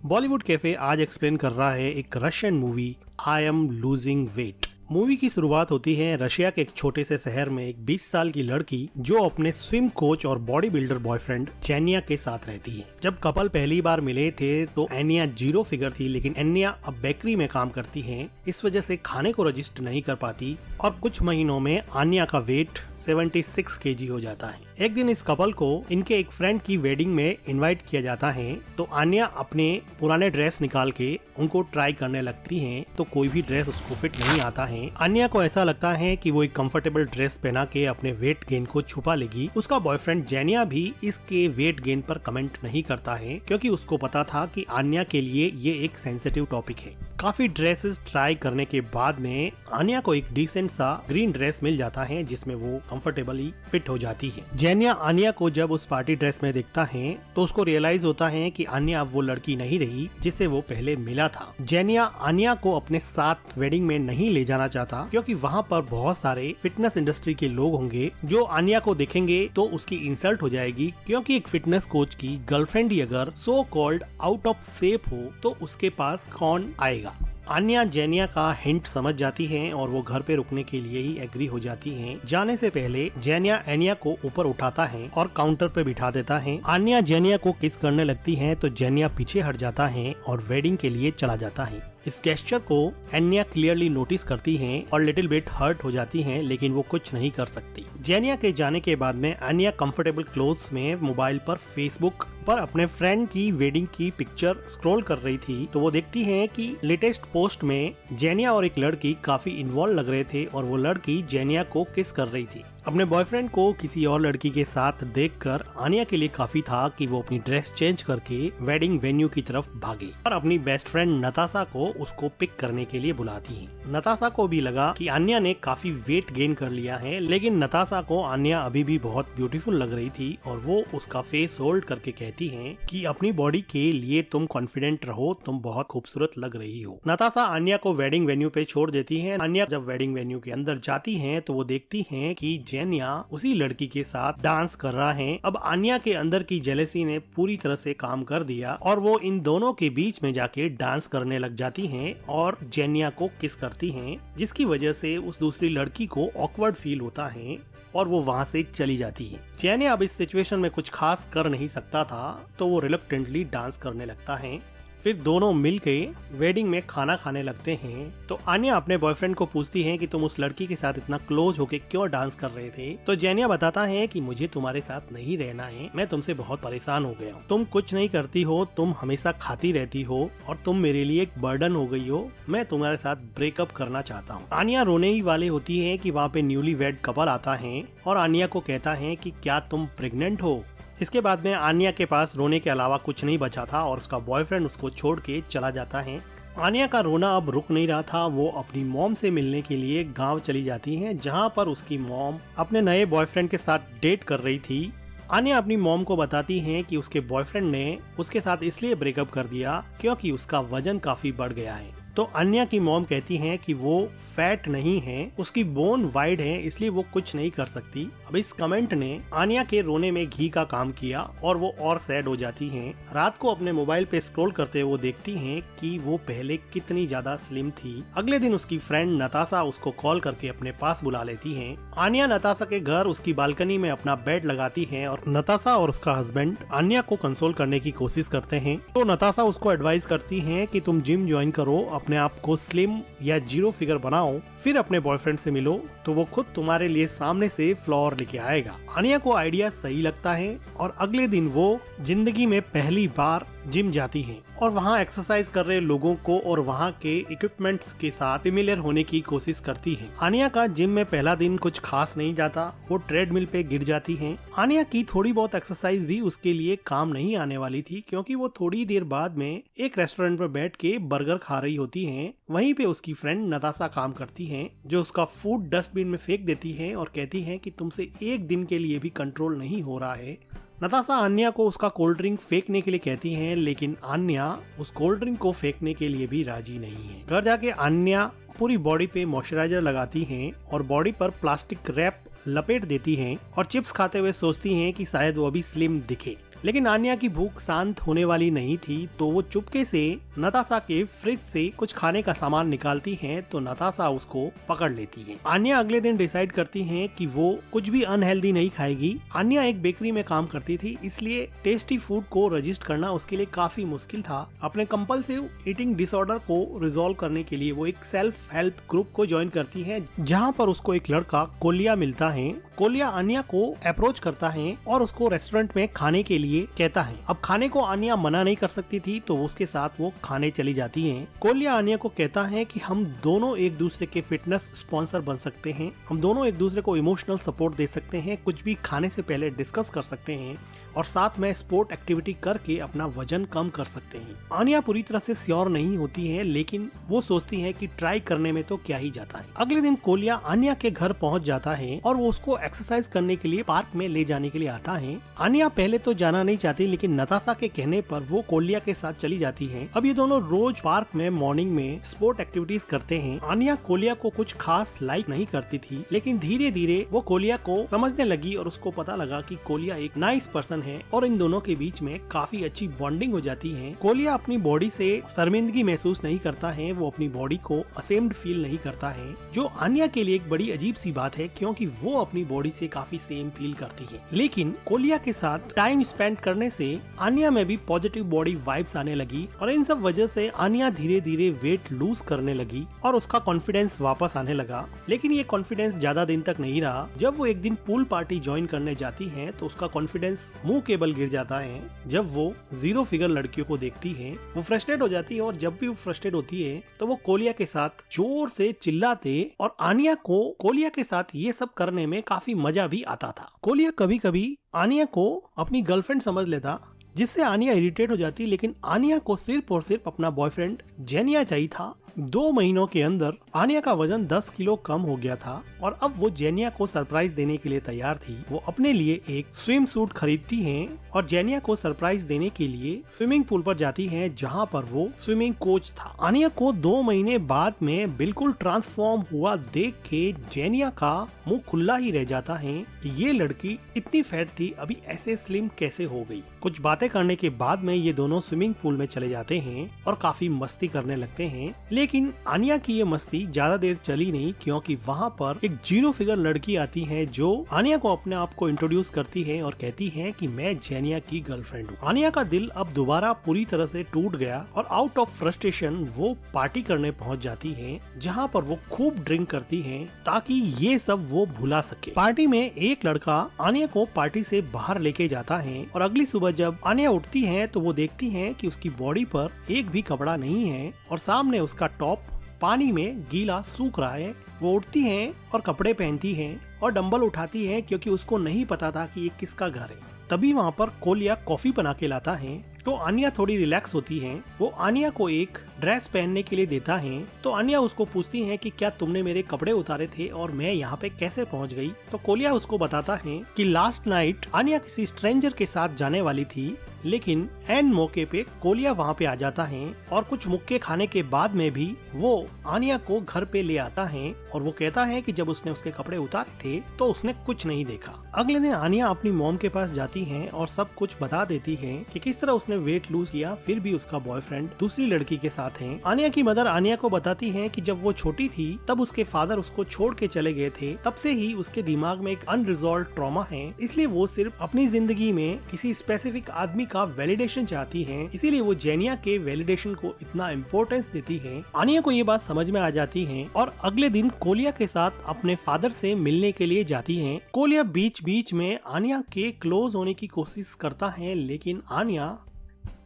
Bollywood cafe आज explain कर रहा है एक Russian movie I am losing weight. Movie की शुरुआत होती है रशिया के एक छोटे से शहर में एक 20 साल की लड़की जो अपने स्विम कोच और बॉडी बिल्डर बॉयफ्रेंड जेनिया के साथ रहती है। जब कपल पहली बार मिले थे तो एनिया 0 फिगर थी, लेकिन एनिया अब बेकरी में काम करती है, इस वजह से खाने को रजिस्टर नहीं कर पाती और कुछ महीनों में आन्या का वेट 76 केजी हो जाता है। एक दिन इस कपल को इनके एक फ्रेंड की वेडिंग में इनवाइट किया जाता है, तो आन्या अपने पुराने ड्रेस निकाल के उनको ट्राई करने लगती है, तो कोई भी ड्रेस उसको फिट नहीं आता है। आन्या को ऐसा लगता है कि वो एक कंफर्टेबल ड्रेस पहना के अपने वेट गेन को छुपा लेगी। उसका बॉयफ्रेंड जेनिया भी इसके वेट गेन पर कमेंट नहीं करता है, क्योंकि उसको पता था कि आन्या के लिए ये एक सेंसिटिव टॉपिक है। काफी ड्रेसेस ट्राई करने के बाद में आन्या को एक डिसेंट सा ग्रीन ड्रेस मिल जाता है, जिसमें वो कंफर्टेबली फिट हो जाती है। जेनिया आन्या को जब उस पार्टी ड्रेस में देखता है तो उसको रियलाइज होता है कि आन्या अब वो लड़की नहीं रही जिससे वो पहले मिला था। जेनिया आन्या को अपने साथ वेडिंग में नहीं ले जाना चाहता, क्योंकि वहाँ पर बहुत सारे फिटनेस इंडस्ट्री के लोग होंगे जो आन्या को देखेंगे तो उसकी इंसल्ट हो जाएगी, क्योंकि एक फिटनेस कोच की गर्लफ्रेंड ही अगर so called out of shape हो तो उसके पास कौन आएगा। आन्या जेनिया का हिंट समझ जाती है और वो घर पे रुकने के लिए ही एग्री हो जाती है। जाने से पहले जेनिया एनिया को ऊपर उठाता है और काउंटर पे बिठा देता है। आन्या जेनिया को किस करने लगती है तो जेनिया पीछे हट जाता है और वेडिंग के लिए चला जाता है। इस गेस्चर को एनिया क्लियरली नोटिस करती है और लिटिल बिट हर्ट हो जाती है, लेकिन वो कुछ नहीं कर सकती। जेनिया के जाने के बाद में एनिया कंफर्टेबल क्लोथ्स में मोबाइल पर फेसबुक पर अपने फ्रेंड की वेडिंग की पिक्चर स्क्रॉल कर रही थी, तो वो देखती है कि लेटेस्ट पोस्ट में जेनिया और एक लड़की काफी इन्वॉल्व लग रहे थे और वो लड़की जेनिया को किस कर रही थी। अपने बॉयफ्रेंड को किसी और लड़की के साथ देखकर आन्या के लिए काफी था कि वो अपनी ड्रेस चेंज करके वेडिंग वेन्यू की तरफ भागे और अपनी बेस्ट फ्रेंड नताशा को उसको पिक करने के लिए बुलाती है। नताशा को भी लगा कि आन्या ने काफी वेट गेन कर लिया है, लेकिन नताशा को आन्या अभी भी बहुत ब्यूटीफुल लग रही थी और वो उसका फेस होल्ड करके कहती है कि अपनी बॉडी के लिए तुम कॉन्फिडेंट रहो, तुम बहुत खूबसूरत लग रही हो। नताशा आन्या को वेडिंग वेन्यू पे छोड़ देती है। आन्या जब वेडिंग वेन्यू के अंदर जाती है तो वो देखती है कि जेनिया उसी लड़की के साथ डांस कर रहा है। अब आन्या के अंदर की जेलेसी ने पूरी तरह से काम कर दिया और वो इन दोनों के बीच में जाके डांस करने लग जाती हैं और जेनिया को किस करती हैं, जिसकी वजह से उस दूसरी लड़की को ऑकवर्ड फील होता है और वो वहाँ से चली जाती है। जेनिया अब इस सिचुएशन में कुछ खास कर नहीं सकता था, तो वो रिलक्टेंटली डांस करने लगता है। फिर दोनों मिलके वेडिंग में खाना खाने लगते हैं। तो आन्या अपने बॉयफ्रेंड को पूछती है कि तुम उस लड़की के साथ इतना क्लोज होके क्यों डांस कर रहे थे। तो जेनिया बताता है कि मुझे तुम्हारे साथ नहीं रहना है, मैं तुमसे बहुत परेशान हो गया हूँ। तुम कुछ नहीं करती हो, तुम हमेशा खाती रहती हो और तुम मेरे लिए एक बर्डन हो गई हो। मैं तुम्हारे साथ ब्रेकअप करना चाहता हूँ। आन्या रोने ही वाली होती है कि वहाँ पे न्यूली वेड कपल आता है और आन्या को कहता है कि क्या तुम प्रेग्नेंट हो। इसके बाद में आन्या के पास रोने के अलावा कुछ नहीं बचा था और उसका बॉयफ्रेंड उसको छोड़ के चला जाता है। आन्या का रोना अब रुक नहीं रहा था। वो अपनी मॉम से मिलने के लिए गांव चली जाती है, जहां पर उसकी मॉम अपने नए बॉयफ्रेंड के साथ डेट कर रही थी। आन्या अपनी मॉम को बताती है कि उसके बॉयफ्रेंड ने उसके साथ इसलिए ब्रेकअप कर दिया क्योंकि उसका वजन काफी बढ़ गया है। तो आन्या की मॉम कहती है कि वो फैट नहीं है, उसकी बोन वाइड है, इसलिए वो कुछ नहीं कर सकती। अब इस कमेंट ने आन्या के रोने में घी का काम किया और वो और सैड हो जाती हैं। रात को अपने मोबाइल पे स्क्रॉल करते हुए वो देखती हैं कि वो पहले कितनी ज्यादा स्लिम थी। अगले दिन उसकी फ्रेंड नताशा उसको कॉल करके अपने पास बुला लेती है। आन्या नताशा के घर उसकी बालकनी में अपना बेड लगाती है और नताशा और उसका हस्बैंड आन्या को कंसोल करने की कोशिश करते हैं। तो नताशा उसको एडवाइस करती है कि तुम जिम ज्वाइन करो, अपने आप को स्लिम या 0 फिगर बनाओ, फिर अपने बॉयफ्रेंड से मिलो तो वो खुद तुम्हारे लिए सामने से फ्लावर लेके आएगा। आन्या को आइडिया सही लगता है और अगले दिन वो जिंदगी में पहली बार जिम जाती है और वहाँ एक्सरसाइज कर रहे लोगों को और वहाँ के इक्विपमेंट्स के साथ फेमिलियर होने की कोशिश करती है। आन्या का जिम में पहला दिन कुछ खास नहीं जाता, वो ट्रेडमिल पे गिर जाती है। आन्या की थोड़ी बहुत एक्सरसाइज भी उसके लिए काम नहीं आने वाली थी, क्योंकि वो थोड़ी देर बाद में एक रेस्टोरेंट पर बैठ के बर्गर खा रही होती है। वहीं पे उसकी फ्रेंड नताशा काम करती है, जो उसका फूड डस्टबिन में फेंक देती है और कहती है कि तुमसे एक दिन के लिए भी कंट्रोल नहीं हो रहा है। नताशा आन्या को उसका कोल्ड ड्रिंक फेंकने के लिए कहती है, लेकिन आन्या उस कोल्ड ड्रिंक को फेंकने के लिए भी राजी नहीं है। घर जाके आन्या पूरी बॉडी पे मॉइस्चराइजर लगाती हैं और बॉडी पर प्लास्टिक रैप लपेट देती हैं और चिप्स खाते हुए सोचती हैं कि शायद वो अभी स्लिम दिखे। लेकिन आन्या की भूख शांत होने वाली नहीं थी, तो वो चुपके से नताशा के फ्रिज से कुछ खाने का सामान निकालती है, तो नताशा उसको पकड़ लेती है। आन्या अगले दिन डिसाइड करती है कि वो कुछ भी अनहेल्दी नहीं खाएगी। आन्या एक बेकरी में काम करती थी, इसलिए टेस्टी फूड को रजिस्ट करना उसके लिए काफी मुश्किल था। अपने कंपल्सिव ईटिंग डिसऑर्डर को रिजॉल्व करने के लिए वो एक सेल्फ हेल्प ग्रुप को ज्वाइन करती है, जहाँ पर उसको एक लड़का कोलिया मिलता है। कोलिया आन्या को अप्रोच करता है और उसको रेस्टोरेंट में खाने के लिए कहता है। अब खाने को आन्या मना नहीं कर सकती थी, तो उसके साथ वो खाने चली जाती है। कोलिया आन्या को कहता है कि हम दोनों एक दूसरे के फिटनेस स्पॉन्सर बन सकते हैं, हम दोनों एक दूसरे को इमोशनल सपोर्ट दे सकते हैं, कुछ भी खाने से पहले डिस्कस कर सकते हैं और साथ में स्पोर्ट एक्टिविटी करके अपना वजन कम कर सकते हैं। आन्या पूरी तरह से श्योर नहीं होती है, लेकिन वो सोचती है कि ट्राई करने में तो क्या ही जाता है। अगले दिन कोलिया आन्या के घर पहुंच जाता है और वो उसको एक्सरसाइज करने के लिए पार्क में ले जाने के लिए आता है। आन्या पहले तो जाना नहीं चाहती, लेकिन नताशा के कहने पर वो कोलिया के साथ चली जाती है। अब ये दोनों रोज पार्क में मॉर्निंग में स्पोर्ट एक्टिविटीज करते हैं। आन्या कोलिया को कुछ खास लाइक नहीं करती थी, लेकिन धीरे धीरे वो कोलिया को समझने लगी और उसको पता लगा कि कोलिया एक नाइस पर्सन है और इन दोनों के बीच में काफी अच्छी बॉन्डिंग हो जाती है। कोलिया अपनी बॉडी से शर्मिंदगी महसूस नहीं करता है, वो अपनी बॉडी को असेम्ड फील नहीं करता है, जो आन्या के लिए एक बड़ी अजीब सी बात है, क्योंकि वो अपनी बॉडी से काफी सेम फील करती है। लेकिन कोलिया के साथ टाइम स्पेंड करने से आन्या में भी पॉजिटिव बॉडी वाइब्स आने लगी और इन सब वजह से आन्या धीरे धीरे वेट लूज करने लगी और उसका कॉन्फिडेंस वापस आने लगा। लेकिन ये कॉन्फिडेंस ज्यादा दिन तक नहीं रहा। जब वो एक दिन पूल पार्टी ज्वाइन करने जाती है, तो उसका कॉन्फिडेंस मुंह के बल गिर जाता है। जब वो 0 फिगर लड़कियों को देखती है, वो फ्रस्ट्रेट हो जाती है और जब भी वो फ्रस्ट्रेट होती है तो वो कोलिया के साथ जोर से चिल्लाते और आन्या को कोलिया के साथ ये सब करने में काफी मजा भी आता था। कोलिया कभी कभी आन्या को अपनी गर्लफ्रेंड समझ लेता, जिससे आन्या इरिटेट हो जाती, लेकिन आन्या को सिर्फ और सिर्फ अपना बॉयफ्रेंड जेनिया चाहिए था। 2 महीनों के अंदर आन्या का वजन 10 किलो कम हो गया था और अब वो जेनिया को सरप्राइज देने के लिए तैयार थी। वो अपने लिए एक स्विम सूट खरीदती हैं और जेनिया को सरप्राइज देने के लिए स्विमिंग पूल पर जाती हैं, जहां पर वो स्विमिंग कोच था। आन्या को 2 महीने बाद में बिल्कुल ट्रांसफॉर्म हुआ देख के जेनिया का मुंह खुला ही रह जाता है कि ये लड़की इतनी फैट थी, अभी ऐसे स्लिम कैसे हो गई। कुछ बातें करने के बाद में ये दोनों स्विमिंग पूल में चले जाते हैं और काफी मस्ती करने लगते हैं। लेकिन आन्या की ये मस्ती ज्यादा देर चली नहीं, क्योंकि वहाँ पर एक 0 फिगर लड़की आती है जो आन्या को अपने आप को इंट्रोड्यूस करती है और कहती है कि मैं जेनिया की गर्लफ्रेंड हूँ। आन्या का दिल अब दोबारा पूरी तरह से टूट गया और आउट ऑफ फ्रस्ट्रेशन वो पार्टी करने पहुँच जाती है, जहाँ पर वो खूब ड्रिंक करती है ताकि ये सब वो भुला सके। पार्टी में एक लड़का आन्या को पार्टी से बाहर लेके जाता है और अगली सुबह जब आन्या उठती है तो वो देखती है कि उसकी बॉडी पर एक भी कपड़ा नहीं है और सामने उसका टॉप पानी में गीला सूख रहा है। वो उठती है और कपड़े पहनती है और डंबल उठाती है, क्योंकि उसको नहीं पता था कि ये किसका घर है। तभी वहाँ पर कोलिया कॉफी बना के लाता है, तो आन्या थोड़ी रिलैक्स होती है। वो आन्या को एक ड्रेस पहनने के लिए देता है, तो आन्या उसको पूछती है कि क्या तुमने मेरे कपड़े उतारे थे और मैं यहाँ पे कैसे पहुँच गई। तो कोलिया उसको बताता है कि लास्ट नाइट आन्या किसी स्ट्रेंजर के साथ जाने वाली थी, लेकिन एन मौके पे कोलिया वहाँ पे आ जाता है और कुछ मुक्के खाने के बाद में भी वो आन्या को घर पे ले आता है और वो कहता है कि जब उसने उसके कपड़े उतारे थे तो उसने कुछ नहीं देखा। अगले दिन आन्या अपनी मॉम के पास जाती है और सब कुछ बता देती है कि किस तरह उसने वेट लूज किया, फिर भी उसका बॉयफ्रेंड दूसरी लड़की के साथ है। आन्या की मदर आन्या को बताती है कि जब वो छोटी थी तब उसके फादर उसको छोड़ के चले गए थे, तब से ही उसके दिमाग में एक अनरिजॉल्व ट्रॉमा है, इसलिए वो सिर्फ अपनी जिंदगी में किसी स्पेसिफिक आदमी का वैलिडेशन चाहती है, इसीलिए वो जेनिया के वैलिडेशन को इतना इम्पोर्टेंस देती है। आन्या को ये बात समझ में आ जाती है और अगले दिन कोलिया के साथ अपने फादर से मिलने के लिए जाती है। कोलिया बीच बीच में आन्या के क्लोज होने की कोशिश करता है, लेकिन आन्या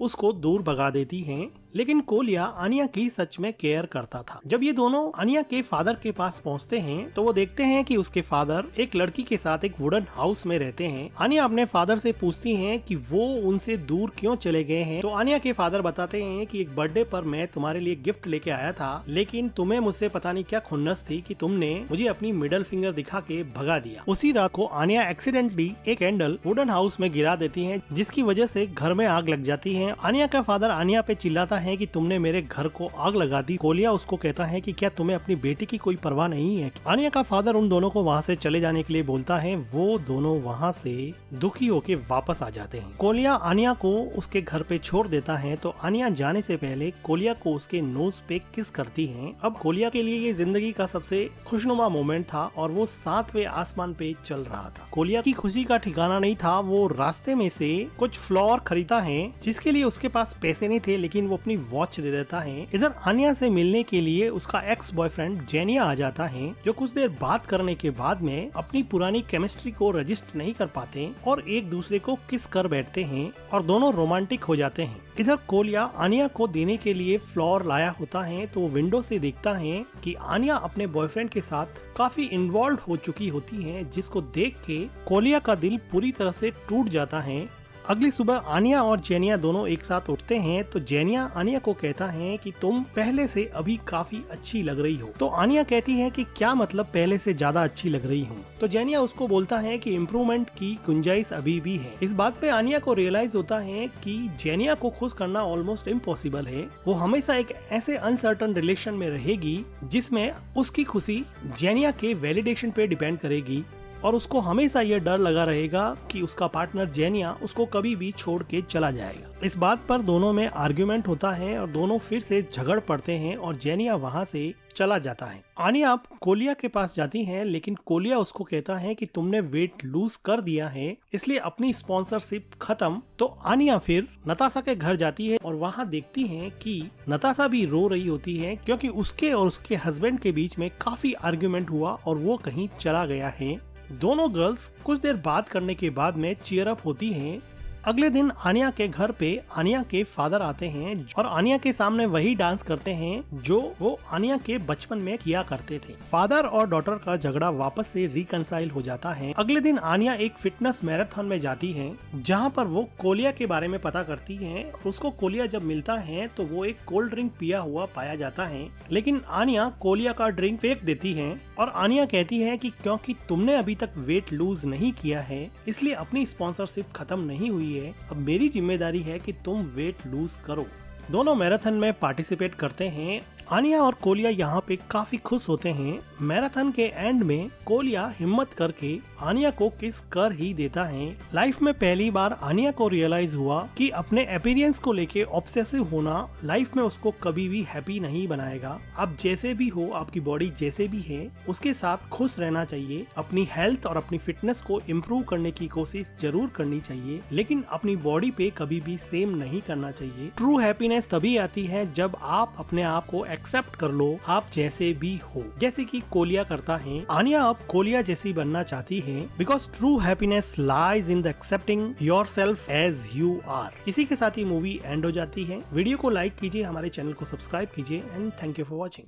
उसको दूर भगा देती है। लेकिन कोलिया आन्या की सच में केयर करता था। जब ये दोनों आन्या के फादर के पास पहुंचते हैं तो वो देखते हैं कि उसके फादर एक लड़की के साथ एक वुडन हाउस में रहते हैं। आन्या अपने फादर से पूछती हैं कि वो उनसे दूर क्यों चले गए हैं, तो आन्या के फादर बताते हैं कि एक बर्थडे पर मैं तुम्हारे लिए गिफ्ट लेके आया था, लेकिन तुम्हें मुझसे पता नहीं क्या खुन्नस थी कि तुमने मुझे अपनी मिडल फिंगर दिखा के भगा दिया। उसी रात को आन्या एक्सीडेंटली एक कैंडल वुडन हाउस में गिरा देती है, जिसकी वजह से घर में आग लग जाती है हैं। आनिया का फादर आनिया पे चिल्लाता है कि तुमने मेरे घर को आग लगा दी। कोलिया उसको कहता है कि क्या तुम्हें अपनी बेटी की कोई परवाह नहीं है। आनिया का फादर उन दोनों को वहाँ से चले जाने के लिए बोलता है। वो दोनों वहाँ से दुखी होके वापस आ जाते हैं। कोलिया आनिया को उसके घर पे छोड़ देता है तो आनिया जाने से पहले कोलिया को उसके नोज पे किस करती है। अब कोलिया के लिए ये जिंदगी का सबसे खुशनुमा मोमेंट था और वो 7वें आसमान पे चल रहा था। कोलिया की खुशी का ठिकाना नहीं था। वो रास्ते में से कुछ फ्लावर खरीदता है जिसके लिए उसके पास पैसे नहीं थे, लेकिन वो अपनी वॉच दे देता है। इधर आनिया से मिलने के लिए उसका एक्स बॉयफ्रेंड जेनिया आ जाता है, जो कुछ देर बात करने के बाद में अपनी पुरानी केमिस्ट्री को रजिस्टर नहीं कर पाते और एक दूसरे को किस कर बैठते हैं और दोनों रोमांटिक हो जाते हैं। इधर कोलिया आनिया को देने के लिए फ्लावर लाया होता है तो वो विंडो से देखता है कि आनिया अपने बॉयफ्रेंड के साथ काफी इन्वॉल्व हो चुकी होती है, जिसको देख के कोलिया का दिल पूरी तरह से टूट जाता है। अगली सुबह आनिया और जेनिया दोनों एक साथ उठते हैं तो जेनिया आनिया को कहता है कि तुम पहले से अभी काफी अच्छी लग रही हो। तो आनिया कहती है कि क्या मतलब पहले से ज्यादा अच्छी लग रही हूँ। तो जेनिया उसको बोलता है कि इम्प्रूवमेंट की गुंजाइश अभी भी है। इस बात पे आनिया को रियलाइज होता है कि जेनिया को खुश करना ऑलमोस्ट इम्पॉसिबल है। वो हमेशा एक ऐसे अनसर्टन रिलेशन में रहेगी जिसमें उसकी खुशी जेनिया के वैलिडेशन पे डिपेंड करेगी और उसको हमेशा ये डर लगा रहेगा कि उसका पार्टनर जेनिया उसको कभी भी छोड़ के चला जाएगा। इस बात पर दोनों में आर्ग्यूमेंट होता है और दोनों फिर से झगड़ पड़ते हैं और जेनिया वहाँ से चला जाता है। आनिया कोलिया के पास जाती है, लेकिन कोलिया उसको कहता है कि तुमने वेट लूज कर दिया है, इसलिए अपनी स्पॉन्सरशिप खत्म। तो आनिया फिर नताशा के घर जाती है और वहाँ देखती है कि नताशा भी रो रही होती है क्योंकि उसके और उसके हस्बैंड के बीच में काफी आर्ग्यूमेंट हुआ और वो कहीं चला गया है। दोनों गर्ल्स कुछ देर बात करने के बाद में चीयर अप होती हैं। अगले दिन आनिया के घर पे आनिया के फादर आते हैं और आनिया के सामने वही डांस करते हैं जो वो आनिया के बचपन में किया करते थे। फादर और डॉटर का झगड़ा वापस से रिकंसाइल हो जाता है। अगले दिन आनिया एक फिटनेस मैराथन में जाती है जहां पर वो कोलिया के बारे में पता करती है। उसको कोलिया जब मिलता है तो वो एक कोल्ड ड्रिंक पिया हुआ पाया जाता है, लेकिन आनिया कोलिया का ड्रिंक फेंक देती है और आनिया कहती है कि क्योंकि तुमने अभी तक वेट लूज नहीं किया है इसलिए अपनी स्पॉन्सरशिप खत्म नहीं हुई है। अब मेरी जिम्मेदारी है कि तुम वेट लूज करो। दोनों मैराथन में पार्टिसिपेट करते हैं। आनिया और कोलिया यहाँ पे काफी खुश होते हैं। मैराथन के एंड में कोलिया हिम्मत करके आनिया को किस कर ही देता है। लाइफ में पहली बार आनिया को रियलाइज हुआ कि अपने अपीयरेंस को लेके ऑब्सेसिव होना लाइफ में उसको कभी भी हैप्पी नहीं बनाएगा। आप जैसे भी हो, आपकी बॉडी जैसे भी है, उसके साथ खुश रहना चाहिए। अपनी हेल्थ और अपनी फिटनेस को इम्प्रूव करने की कोशिश जरूर करनी चाहिए, लेकिन अपनी बॉडी पे कभी भी सेम नहीं करना चाहिए। ट्रू हैप्पीनेस तभी आती है जब आप अपने आप को एक्सेप्ट कर लो, आप जैसे भी हो, जैसे कि कोलिया करता है। आनिया अब कोलिया जैसी बनना चाहती है because true happiness lies in the accepting yourself as you are. इसी के साथ ही मूवी एंड हो जाती है। वीडियो को लाइक कीजिए, हमारे चैनल को सब्सक्राइब कीजिए and thank you for watching.